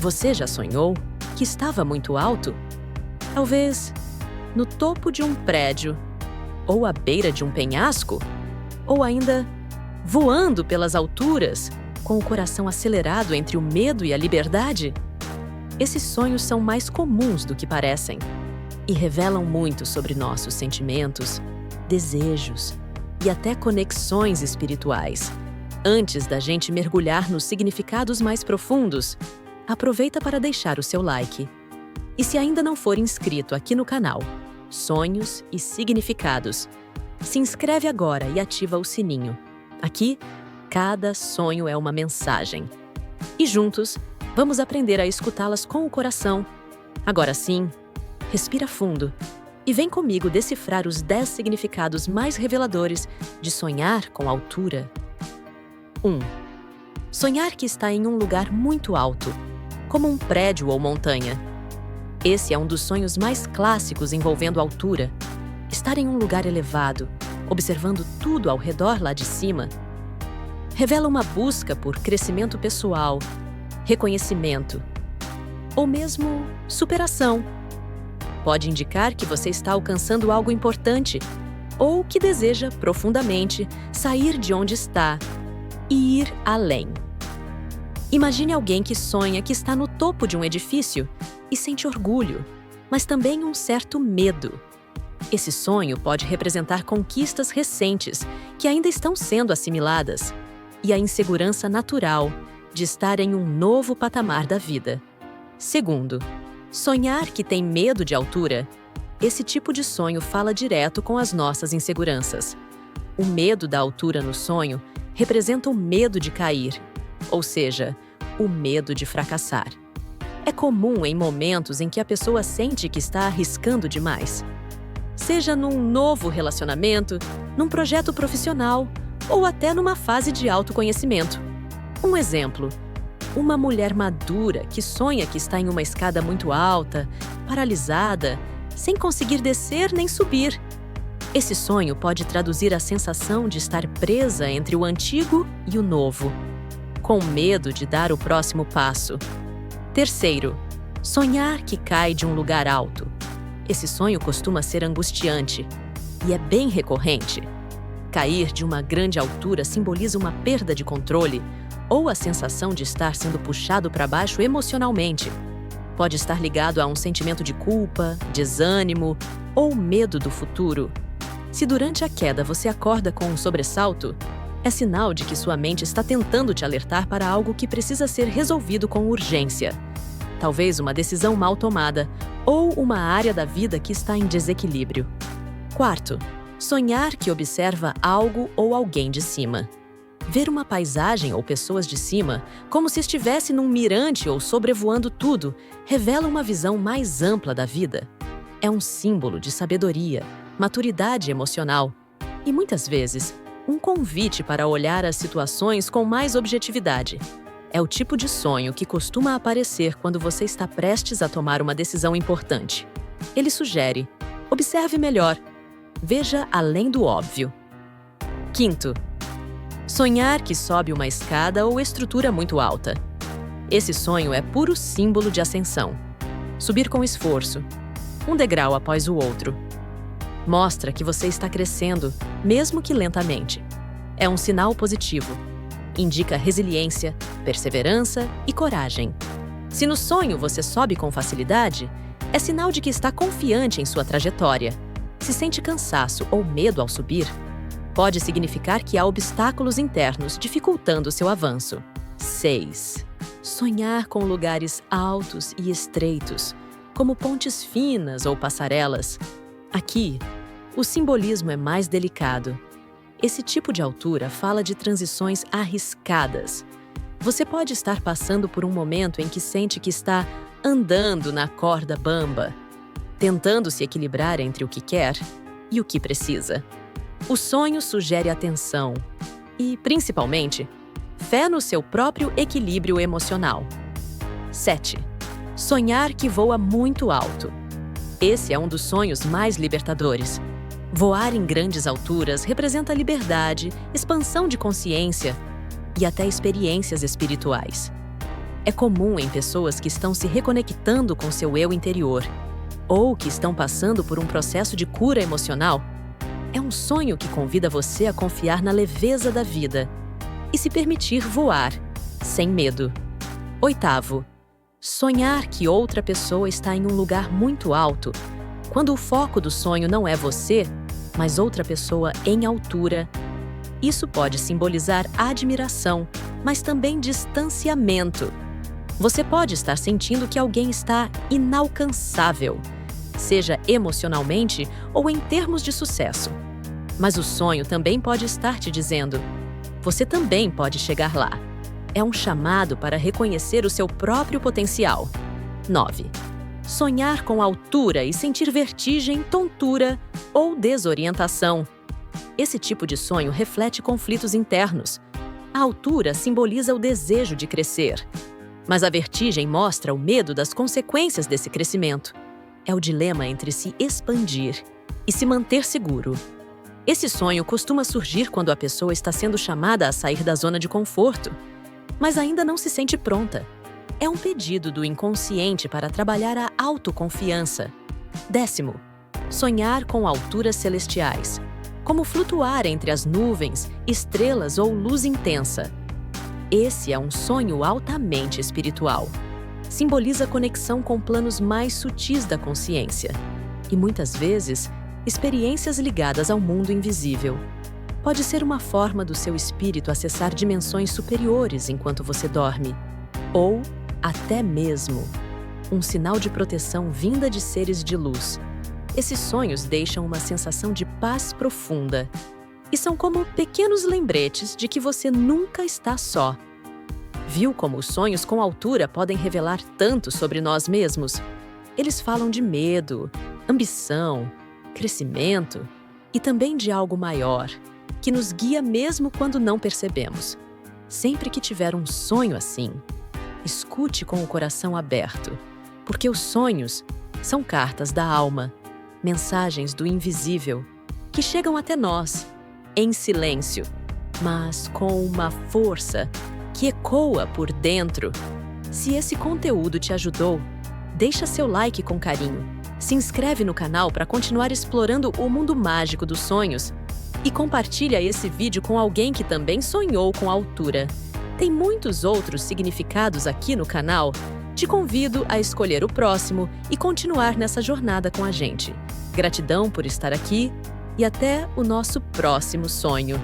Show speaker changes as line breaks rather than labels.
Você já sonhou que estava muito alto? Talvez no topo de um prédio, ou à beira de um penhasco, ou ainda voando pelas alturas, com o coração acelerado entre o medo e a liberdade? Esses sonhos são mais comuns do que parecem e revelam muito sobre nossos sentimentos, desejos e até conexões espirituais. Antes da gente mergulhar nos significados mais profundos, aproveita para deixar o seu like. E se ainda não for inscrito aqui no canal Sonhos e Significados, se inscreve agora e ativa o sininho. Aqui, cada sonho é uma mensagem. E juntos, vamos aprender a escutá-las com o coração. Agora sim, respira fundo e vem comigo decifrar os 10 significados mais reveladores de sonhar com altura. 1. Sonhar que está em um lugar muito alto, como um prédio ou montanha. Esse é um dos sonhos mais clássicos envolvendo altura. Estar em um lugar elevado, observando tudo ao redor lá de cima, revela uma busca por crescimento pessoal, reconhecimento ou mesmo superação. Pode indicar que você está alcançando algo importante ou que deseja profundamente sair de onde está e ir além. Imagine alguém que sonha que está no topo de um edifício e sente orgulho, mas também um certo medo. Esse sonho pode representar conquistas recentes que ainda estão sendo assimiladas e a insegurança natural de estar em um novo patamar da vida. Segundo, sonhar que tem medo de altura. Esse tipo de sonho fala direto com as nossas inseguranças. O medo da altura no sonho representa o medo de cair, ou seja, o medo de fracassar. É comum em momentos em que a pessoa sente que está arriscando demais. Seja num novo relacionamento, num projeto profissional ou até numa fase de autoconhecimento. Um exemplo: uma mulher madura que sonha que está em uma escada muito alta, paralisada, sem conseguir descer nem subir. Esse sonho pode traduzir a sensação de estar presa entre o antigo e o novo, com medo de dar o próximo passo. Terceiro, sonhar que cai de um lugar alto. Esse sonho costuma ser angustiante e é bem recorrente. Cair de uma grande altura simboliza uma perda de controle ou a sensação de estar sendo puxado para baixo emocionalmente. Pode estar ligado a um sentimento de culpa, desânimo ou medo do futuro. Se durante a queda você acorda com um sobressalto, é sinal de que sua mente está tentando te alertar para algo que precisa ser resolvido com urgência. Talvez uma decisão mal tomada ou uma área da vida que está em desequilíbrio. Quarto, sonhar que observa algo ou alguém de cima. Ver uma paisagem ou pessoas de cima, como se estivesse num mirante ou sobrevoando tudo, revela uma visão mais ampla da vida. É um símbolo de sabedoria, maturidade emocional e, muitas vezes, um convite para olhar as situações com mais objetividade. É o tipo de sonho que costuma aparecer quando você está prestes a tomar uma decisão importante. Ele sugere: observe melhor, veja além do óbvio. Quinto, sonhar que sobe uma escada ou estrutura muito alta. Esse sonho é puro símbolo de ascensão. Subir com esforço, um degrau após o outro. Mostra que você está crescendo, mesmo que lentamente. É um sinal positivo. Indica resiliência, perseverança e coragem. Se no sonho você sobe com facilidade, é sinal de que está confiante em sua trajetória. Se sente cansaço ou medo ao subir, pode significar que há obstáculos internos dificultando seu avanço. 6. Sonhar com lugares altos e estreitos, como pontes finas ou passarelas. Aqui, o simbolismo é mais delicado. Esse tipo de altura fala de transições arriscadas. Você pode estar passando por um momento em que sente que está andando na corda bamba, tentando se equilibrar entre o que quer e o que precisa. O sonho sugere atenção e, principalmente, fé no seu próprio equilíbrio emocional. 7. Sonhar que voa muito alto. Esse é um dos sonhos mais libertadores. Voar em grandes alturas representa liberdade, expansão de consciência e até experiências espirituais. É comum em pessoas que estão se reconectando com seu eu interior ou que estão passando por um processo de cura emocional. É um sonho que convida você a confiar na leveza da vida e se permitir voar, sem medo. 8º, sonhar que outra pessoa está em um lugar muito alto, quando o foco do sonho não é você, mas outra pessoa em altura. Isso pode simbolizar admiração, mas também distanciamento. Você pode estar sentindo que alguém está inalcançável, seja emocionalmente ou em termos de sucesso. Mas o sonho também pode estar te dizendo: você também pode chegar lá. É um chamado para reconhecer o seu próprio potencial. 9. Sonhar com altura e sentir vertigem, tontura ou desorientação. Esse tipo de sonho reflete conflitos internos. A altura simboliza o desejo de crescer, mas a vertigem mostra o medo das consequências desse crescimento. É o dilema entre se expandir e se manter seguro. Esse sonho costuma surgir quando a pessoa está sendo chamada a sair da zona de conforto, mas ainda não se sente pronta. É um pedido do inconsciente para trabalhar a autoconfiança. 10º, sonhar com alturas celestiais, como flutuar entre as nuvens, estrelas ou luz intensa. Esse é um sonho altamente espiritual. Simboliza conexão com planos mais sutis da consciência e, muitas vezes, experiências ligadas ao mundo invisível. Pode ser uma forma do seu espírito acessar dimensões superiores enquanto você dorme, ou, até mesmo, um sinal de proteção vinda de seres de luz. Esses sonhos deixam uma sensação de paz profunda e são como pequenos lembretes de que você nunca está só. Viu como os sonhos com altura podem revelar tanto sobre nós mesmos? Eles falam de medo, ambição, crescimento e também de algo maior, que nos guia mesmo quando não percebemos. Sempre que tiver um sonho assim, escute com o coração aberto, porque os sonhos são cartas da alma, mensagens do invisível, que chegam até nós, em silêncio, mas com uma força que ecoa por dentro. Se esse conteúdo te ajudou, deixa seu like com carinho, se inscreve no canal para continuar explorando o mundo mágico dos sonhos e compartilha esse vídeo com alguém que também sonhou com altura. Tem muitos outros significados aqui no canal. Te convido a escolher o próximo e continuar nessa jornada com a gente. Gratidão por estar aqui e até o nosso próximo sonho.